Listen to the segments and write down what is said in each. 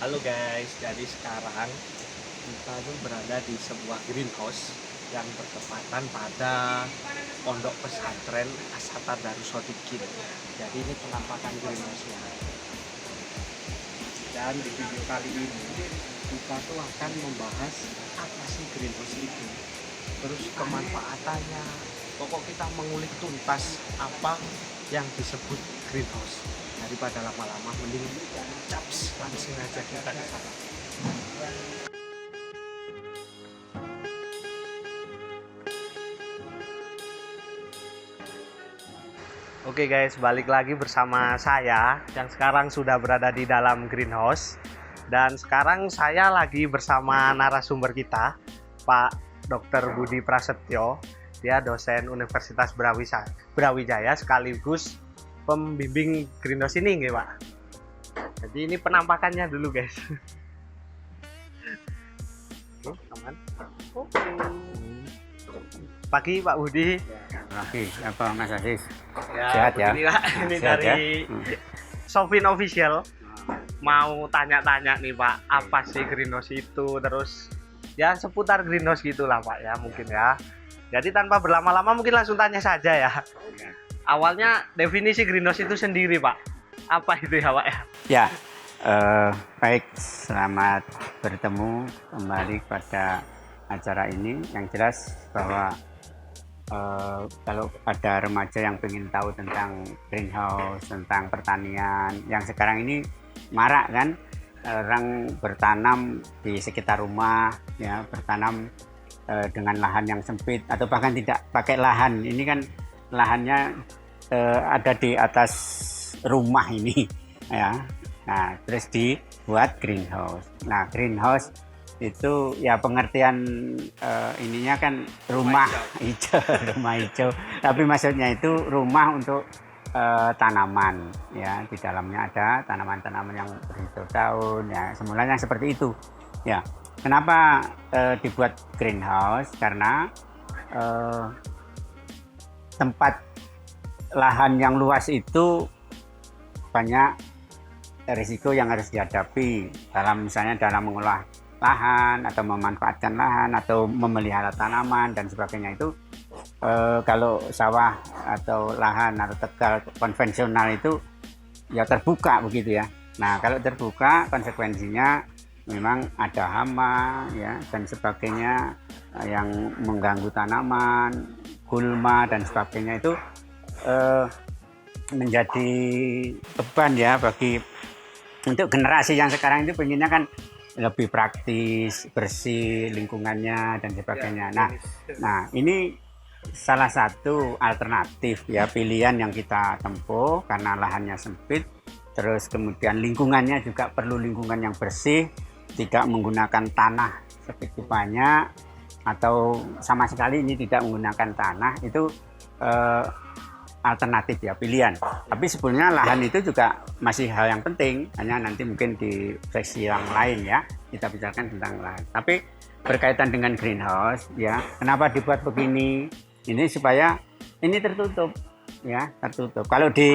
Halo guys, jadi sekarang kita tuh berada di sebuah greenhouse yang bertepatan pada pondok pesantren Asata Darussodikin. Jadi ini penampakan greenhouse-nya. Dan di video kali ini kita tuh akan membahas apa sih greenhouse itu, terus kemanfaatannya. Pokok kita mengulik tuntas apa yang disebut greenhouse. Daripada lama-lama mending caps langsung aja kita ke sana. Oke guys, balik lagi bersama saya yang sekarang sudah berada di dalam greenhouse. Dan sekarang saya lagi bersama narasumber kita, Pak Dr. Budi Prasetyo. Dia dosen Universitas Brawijaya sekaligus pembimbing greenhouse ini nggih, Pak. Jadi ini penampakannya dulu guys. Oke, aman. Oke. Pagi Pak Budi. Lagi apa Mas Aziz? Ya, Sehat ya? Ini Sehat dari Sofin Official. Mau tanya-tanya nih Pak, apa sih greenhouse itu? Terus ya seputar greenhouse gitulah Pak ya mungkin ya. Jadi tanpa berlama-lama mungkin langsung tanya saja ya. Awalnya definisi greenhouse itu sendiri Pak. Apa itu ya Pak ya? Ya, baik. Selamat bertemu kembali pada acara ini. Yang jelas bahwa kalau ada remaja yang ingin tahu tentang greenhouse, tentang pertanian, yang sekarang ini marak kan, orang bertanam di sekitar rumah, ya bertanam dengan lahan yang sempit atau bahkan tidak pakai lahan. Ini kan lahannya ada di atas rumah ini, ya. Nah, terus dibuat greenhouse. Nah, greenhouse itu ya pengertian ininya kan rumah hijau, rumah hijau. Tapi maksudnya itu rumah untuk tanaman, ya. Di dalamnya ada tanaman-tanaman yang berhijau daun, ya. Semulanya seperti itu, ya. Kenapa dibuat greenhouse? Karena tempat lahan yang luas itu banyak risiko yang harus dihadapi misalnya dalam mengolah lahan atau memanfaatkan lahan atau memelihara tanaman dan sebagainya. Itu kalau sawah atau lahan atau tegal konvensional itu ya terbuka begitu ya. Nah, kalau terbuka konsekuensinya memang ada hama ya dan sebagainya yang mengganggu tanaman, gulma dan sebagainya. Itu menjadi beban ya bagi untuk generasi yang sekarang itu pengennya kan lebih praktis, bersih lingkungannya dan sebagainya. Nah ini salah satu alternatif ya, pilihan yang kita tempuh karena lahannya sempit, terus kemudian lingkungannya juga perlu lingkungan yang bersih, tidak menggunakan tanah sebegitu banyak atau sama sekali ini tidak menggunakan tanah. Itu alternatif ya, pilihan. Tapi sebenarnya lahan itu juga masih hal yang penting, hanya nanti mungkin di sesi yang lain ya kita bicarakan tentang lahan. Tapi berkaitan dengan greenhouse ya, kenapa dibuat begini? Ini supaya ini tertutup ya, tertutup. Kalau di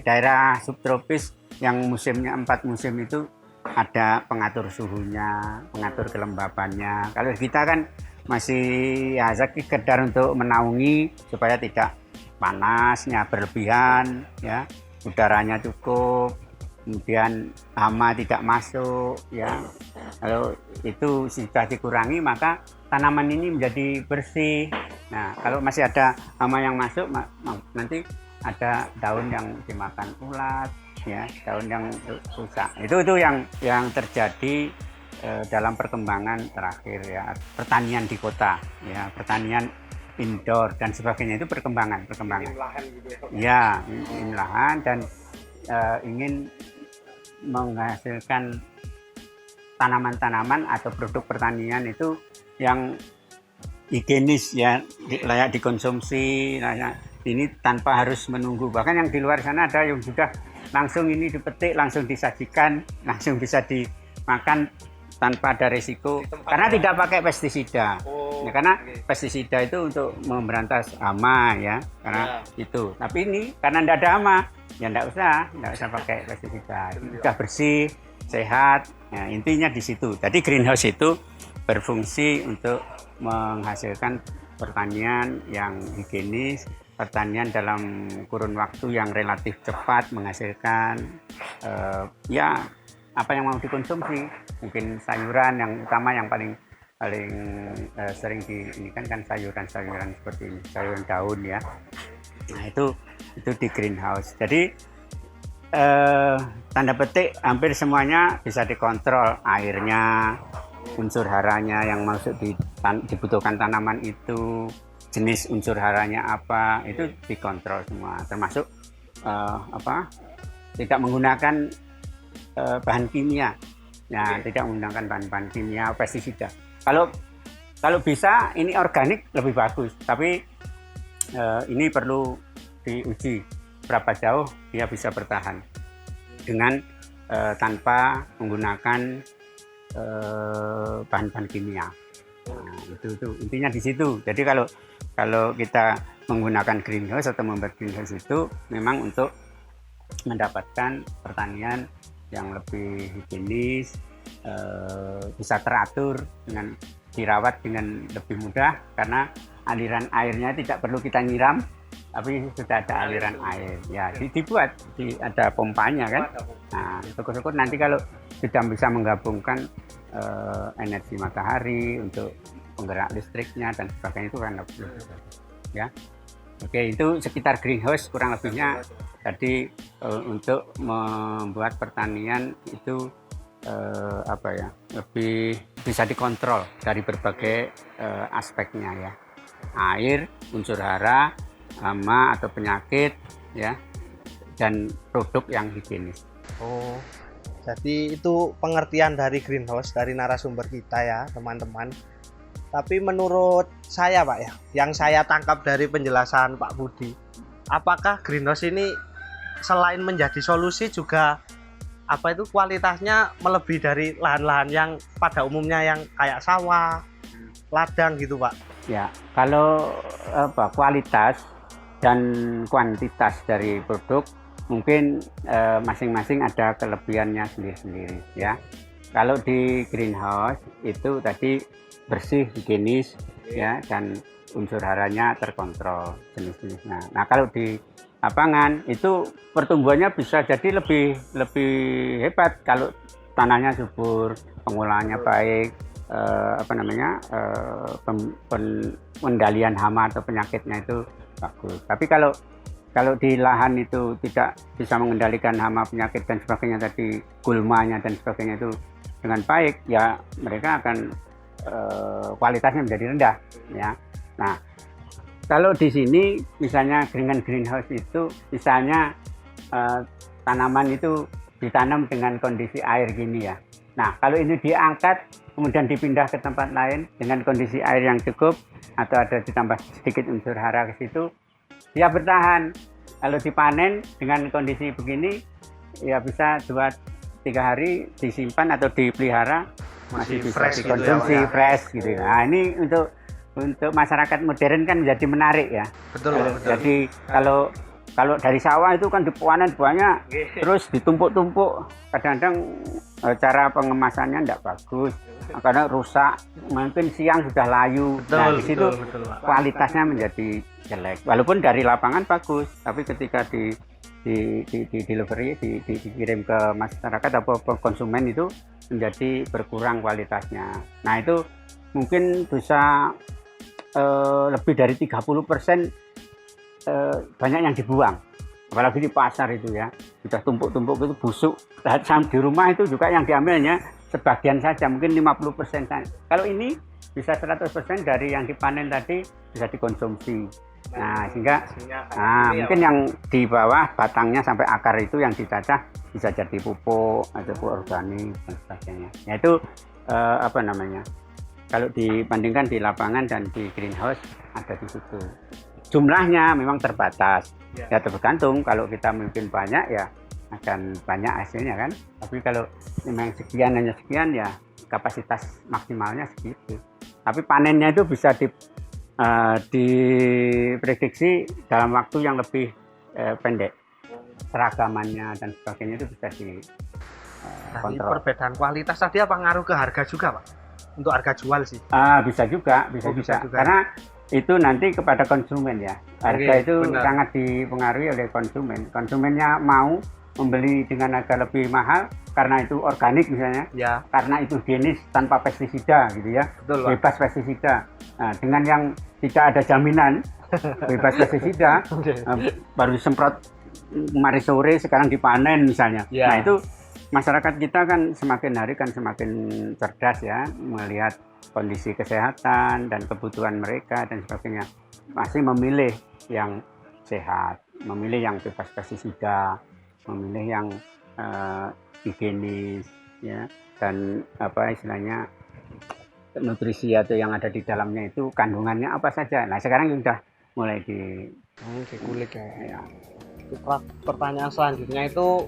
daerah subtropis yang musimnya 4 musim itu ada pengatur suhunya, pengatur kelembabannya. Kalau kita kan masih ya sekedar untuk menaungi supaya tidak panasnya berlebihan ya, udaranya cukup, kemudian hama tidak masuk ya. Kalau itu sudah dikurangi maka tanaman ini menjadi bersih. Nah, kalau masih ada hama yang masuk nanti ada daun yang dimakan ulat ya, daun yang rusak. Itu yang terjadi dalam perkembangan terakhir ya, pertanian di kota ya, pertanian indoor dan sebagainya. Itu perkembangan lahan gitu ya, ingin lahan dan ingin menghasilkan tanaman-tanaman atau produk pertanian itu yang higienis ya, layak dikonsumsi. Nah, ini tanpa harus menunggu. Bahkan yang di luar sana ada yang sudah langsung ini dipetik, langsung disajikan, langsung bisa dimakan tanpa ada risiko karena tidak pakai pestisida. Ya, karena pestisida itu untuk memberantas hama ya, karena itu. Tapi ini karena tidak ada hama, ya tidak usah pakai pestisida. Sudah bersih, sehat. Nah, intinya di situ. Jadi greenhouse itu berfungsi untuk menghasilkan pertanian yang higienis, pertanian dalam kurun waktu yang relatif cepat menghasilkan ya apa yang mau dikonsumsi. Mungkin sayuran yang utama yang paling paling sering di ini kan sayuran-sayuran seperti ini, sayuran daun ya. Nah itu di greenhouse. Jadi tanda petik hampir semuanya bisa dikontrol, airnya, unsur haranya yang masuk dibutuhkan tanaman itu, jenis unsur haranya apa, itu dikontrol semua, termasuk tidak menggunakan bahan kimia. Ya, tidak menggunakan bahan-bahan kimia, pestisida. Kalau bisa ini organik lebih bagus, tapi ini perlu diuji berapa jauh dia bisa bertahan dengan tanpa menggunakan bahan-bahan kimia. Nah, itu intinya di situ. Jadi kalau kita menggunakan greenhouse atau membuat greenhouse itu memang untuk mendapatkan pertanian yang lebih higienis, bisa teratur, dengan dirawat dengan lebih mudah karena aliran airnya tidak perlu kita nyiram, tapi sudah ada aliran air. Ya, dibuat ada pompanya kan. Nah, syukur-syukur nanti kalau sudah bisa menggabungkan energi matahari untuk penggerak listriknya dan sebagainya itu kan lebih ya. Oke, itu sekitar greenhouse kurang lebihnya. Jadi untuk membuat pertanian itu lebih bisa dikontrol dari berbagai aspeknya ya. Air, unsur hara, hama atau penyakit ya, dan produk yang higienis. Oh, jadi itu pengertian dari greenhouse dari narasumber kita ya teman-teman. Tapi menurut saya Pak ya, yang saya tangkap dari penjelasan Pak Budi, apakah greenhouse ini selain menjadi solusi juga kualitasnya melebihi dari lahan-lahan yang pada umumnya yang kayak sawah, ladang gitu Pak? Ya, kalau kualitas dan kuantitas dari produk mungkin masing-masing ada kelebihannya sendiri-sendiri ya. Kalau di greenhouse itu tadi bersih, higienis ya, dan unsur haranya terkontrol jenis-jenisnya. Nah, kalau di lapangan itu pertumbuhannya bisa jadi lebih hebat kalau tanahnya subur, pengolahannya baik, pengendalian hama atau penyakitnya itu bagus. Tapi kalau di lahan itu tidak bisa mengendalikan hama, penyakit dan sebagainya tadi, gulmanya dan sebagainya itu dengan baik, ya mereka akan kualitasnya menjadi rendah ya. Nah, kalau di sini misalnya dengan greenhouse itu misalnya tanaman itu ditanam dengan kondisi air gini ya. Nah, kalau ini diangkat kemudian dipindah ke tempat lain dengan kondisi air yang cukup atau ada ditambah sedikit unsur hara ke situ, dia bertahan. Kalau dipanen dengan kondisi begini ya bisa 2-3 hari disimpan atau dipelihara masih bisa fresh dikonsumsi gitu ya, fresh gitu. Nah, ini untuk masyarakat modern kan menjadi menarik ya. Betul. Jadi kalau dari sawah itu kan dipanen banyak, terus ditumpuk-tumpuk. Kadang-kadang cara pengemasannya tidak bagus, karena rusak. Mungkin siang sudah layu. Nah, di situ kualitasnya menjadi jelek. Walaupun dari lapangan bagus, tapi ketika di delivery, dikirim ke masyarakat atau konsumen itu menjadi berkurang kualitasnya. Nah, itu mungkin bisa lebih dari 30% banyak yang dibuang, apalagi di pasar itu ya, sudah tumpuk-tumpuk itu busuk. Di rumah itu juga yang diambilnya sebagian saja, mungkin 50% saja. Kalau ini bisa 100% dari yang dipanen tadi bisa dikonsumsi. Nah, sehingga mungkin yang di bawah batangnya sampai akar itu yang dicacah bisa jadi pupuk atau pupuk organik dan sebagainya. Yaitu kalau dibandingkan di lapangan dan di greenhouse ada di situ. Jumlahnya memang terbatas. Ya tergantung, kalau kita mungkin banyak ya akan banyak hasilnya kan. Tapi kalau memang hanya sekian ya kapasitas maksimalnya segitu. Tapi panennya itu bisa diprediksi dalam waktu yang lebih pendek. Seragamannya dan sebagainya itu bisa Dari kontrol. perbedaan kualitas tadi apa ngaruh ke harga juga, Pak? Untuk harga jual sih. Bisa juga, bisa Oh, bisa juga. juga. Karena itu nanti kepada konsumen ya. Harga Oke, itu benar. sangat dipengaruhi oleh konsumen. Konsumennya mau membeli dengan harga lebih mahal karena itu organik misalnya, Ya, karena itu higienis tanpa pestisida gitu ya, betul, Pak. bebas pestisida. Nah, dengan yang tidak ada jaminan bebas pestisida, baru disemprot kemarin sore sekarang dipanen misalnya. Ya. Nah, itu masyarakat kita kan semakin hari kan semakin cerdas ya, melihat kondisi kesehatan dan kebutuhan mereka dan sebagainya, masih memilih yang sehat, memilih yang bebas pestisida, memilih yang higienis ya, dan apa istilahnya nutrisi atau yang ada di dalamnya itu kandungannya apa saja. Nah, sekarang sudah mulai Dikulik ya. ya, Pertanyaan selanjutnya itu